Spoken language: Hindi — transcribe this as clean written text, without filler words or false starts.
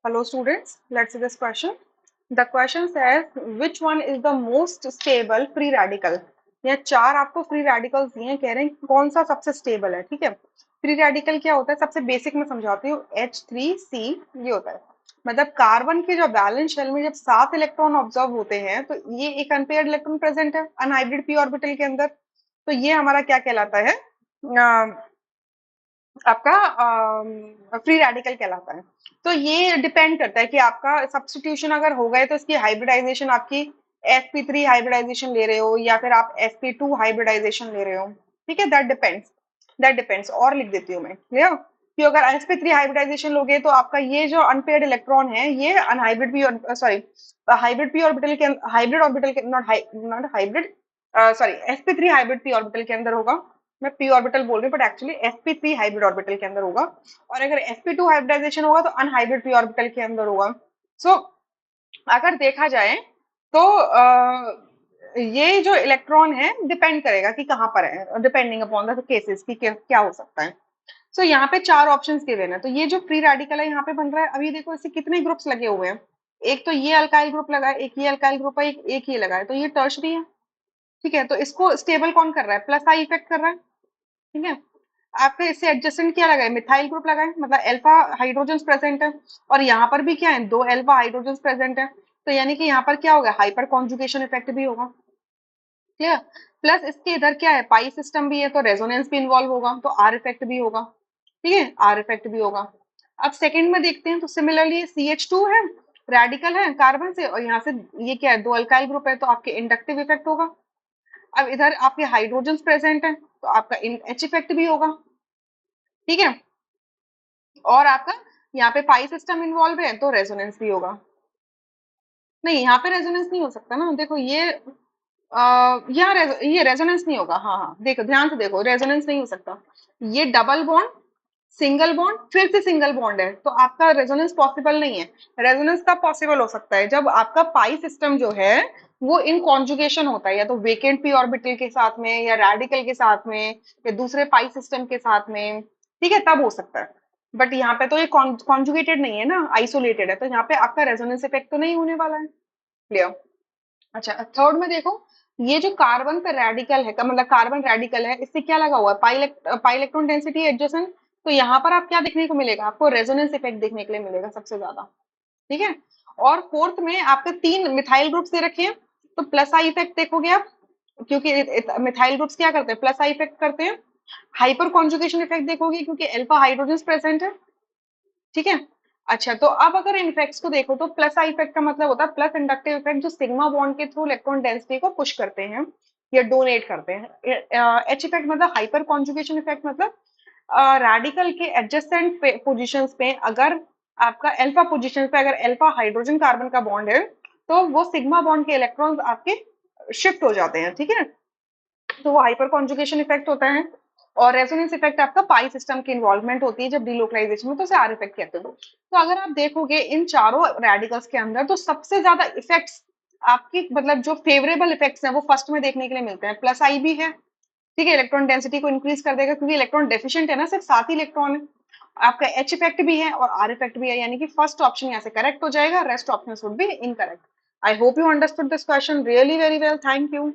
Hello students, let's see this question. The question says which one is the most stable free radical? यहाँ चार आपको फ्री रेडिकल्स दिए हैं, कह रहे हैं कौन सा सबसे स्टेबल है। ठीक है, फ्री रेडिकल क्या होता है, सबसे बेसिक में समझाती हूँ। H3C ये होता है, मतलब कार्बन के जो वैलेंस शेल में जब 7 इलेक्ट्रॉन ऑब्जर्व होते हैं तो ये एक अनपेयर्ड इलेक्ट्रॉन प्रेजेंट है अनहाइब्रिड पी ऑर्बिटल के अंदर। तो ये हमारा क्या कहलाता है, आपका फ्री रेडिकल कहलाता है। तो ये डिपेंड करता है कि आपका सब्स्टिट्यूशन अगर हो गए तो इसकी हाइब्रिडाइजेशन आपकी sp3 हाइब्रिडाइजेशन ले रहे हो या फिर आप sp2 हाइब्रिडाइजेशन ले रहे हो। ठीक है, दैट डिपेंड्स। और लिख देती हूँ मैं, क्लियर, कि अगर sp3 हाइब्रिडाइजेशन लोगे तो आपका ये जो अनपेयर्ड इलेक्ट्रॉन है ये unhybrid P, sorry, hybrid P orbital के, हाइब्रिड ऑर्बिटल के, not hybrid, sorry, sp3 hybrid P orbital के अंदर होगा। मैं पी ऑर्बिटल बोल रही हूँ but actually sp3 hybrid orbital के अंदर होगा। और अगर sp2 हाइब्रिडाइजेशन होगा तो अनहाइब्रिड पी ऑर्बिटल के अंदर होगा। सो अगर देखा जाए तो ये जो इलेक्ट्रॉन है डिपेंड करेगा कि कहाँ पर है, डिपेंडिंग अपॉन द केसेस की क्या हो सकता है। सो यहाँ पे चार ऑप्शंस गिवन है। तो ये जो फ्री रेडिकल है यहाँ पे बन रहा है, अभी देखो इससे कितने ग्रुप्स लगे हुए हैं। एक तो ये अल्काइल ग्रुप लगा है, एक ये अल्काइल ग्रुप है, एक ये लगा है, तो ये टर्शरी है। ठीक है, तो इसको स्टेबल कौन कर रहा है, प्लस आई इफेक्ट कर रहा है। ठीक है, आपके इससे एडजेसेंट क्या लगा है, मिथाइल ग्रुप लगा है, मतलब अल्फा हाइड्रोजन प्रेजेंट है। और यहाँ पर भी क्या है, दो अल्फा हाइड्रोजन प्रेजेंट है। तो यानी कि यहाँ पर क्या होगा, हाइपर कॉन्जुगेशन इफेक्ट भी होगा। क्लियर, प्लस इसके इधर क्या है, पाई सिस्टम भी है तो रेजोनेंस भी इन्वॉल्व होगा, तो आर इफेक्ट भी होगा। ठीक है, आर इफेक्ट भी होगा। अब सेकंड में देखते हैं, तो सिमिलरली CH2 है, रेडिकल है कार्बन से, और यहाँ से ये क्या है, दो अल्काइल ग्रुप है तो आपके इंडक्टिव इफेक्ट होगा। अब इधर आपके हाइड्रोजन प्रेजेंट है तो आपका एच इफेक्ट भी होगा। ठीक है, और आपका यहाँ पे पाई सिस्टम इन्वॉल्व है तो रेजोनेंस भी होगा। नहीं, यहाँ पे रेजोनेंस नहीं हो सकता ना, देखो ये यहाँ ये रेजोनेंस नहीं होगा। हाँ हाँ, देखो ध्यान से देखो, रेजोनेंस नहीं हो सकता। ये डबल बॉन्ड, सिंगल बॉन्ड, फिर से सिंगल बॉन्ड है तो आपका रेजोनेंस पॉसिबल नहीं है। रेजोनेंस कब पॉसिबल हो सकता है, जब आपका पाई सिस्टम जो है वो इन कॉन्जुगेशन होता है, या तो वेकेंट पी ऑर्बिटल के साथ में, या रेडिकल के साथ में, या दूसरे पाई सिस्टम के साथ में। ठीक है, तब हो सकता है। बट यहाँ पे तो ये कॉन्जुगेटेड नहीं है ना, आइसोलेटेड है, तो यहाँ पे आपका रेजोनेंस इफेक्ट तो नहीं होने वाला है। क्लियर। अच्छा, थर्ड में देखो, ये जो कार्बन पे रेडिकल है का मतलब कार्बन रेडिकल है, इससे क्या लगा हुआ है, पाई इलेक्ट्रॉन डेंसिटी एडजसेंट। तो यहाँ पर आप क्या देखने को मिलेगा, आपको रेजोनेंस इफेक्ट देखने के लिए मिलेगा सबसे ज्यादा। ठीक है, और फोर्थ में आपके तीन मिथाइल ग्रुप्स दे रखे हैं, तो प्लस आई इफेक्ट देखोगे आप, क्योंकि मिथाइल ग्रुप्स क्या करते हैं, प्लस आई इफेक्ट करते हैं। हाइपर कॉन्जुगेशन इफेक्ट देखोगे क्योंकि अल्फा हाइड्रोजन प्रेजेंट है। ठीक है, अच्छा, तो अब अगर इन इफेक्ट्स को देखो तो प्लस आई इफेक्ट का मतलब होता है प्लस इंडक्टिव इफेक्ट, जो सिग्मा बॉन्ड के थ्रू इलेक्ट्रॉन डेंसिटी को पुश करते हैं या डोनेट करते हैं। एच इफेक्ट मतलब हाइपर कॉन्जुगेशन इफेक्ट, मतलब रेडिकल के एडजेसेंट पोजीशंस पे अगर आपका अल्फा पोजीशन पे अगर अल्फा हाइड्रोजन कार्बन का बॉन्ड है तो वो सिग्मा बॉन्ड के इलेक्ट्रॉन्स आपके शिफ्ट हो जाते हैं। ठीक है, तो वो हाइपर कॉन्जुगेशन इफेक्ट होता है। और रेजोनेंस इफेक्ट आपका पाई सिस्टम की इन्वॉल्वमेंट होती है जब डिलोकलाइजेशन में, तो उसे आर इफेक्ट कहते हैं। तो अगर आप देखोगे इन चारों रेडिकल्स के अंदर तो सबसे ज्यादा इफेक्ट्स आपकी, मतलब जो फेवरेबल इफेक्ट्स हैं वो फर्स्ट में देखने के लिए मिलते हैं। प्लस आई भी है, ठीक है, इलेक्ट्रॉन डेंसिटी को इंक्रीज कर देगा क्योंकि इलेक्ट्रॉन डेफिशिएंट है ना, सिर्फ 7 ही इलेक्ट्रॉन है। आपका एच इफेक्ट भी है और आर इफेक्ट भी है, यानी कि फर्स्ट ऑप्शन यहाँ से करेक्ट हो जाएगा, rest option would be incorrect. I hope you understood this question really very well, thank you.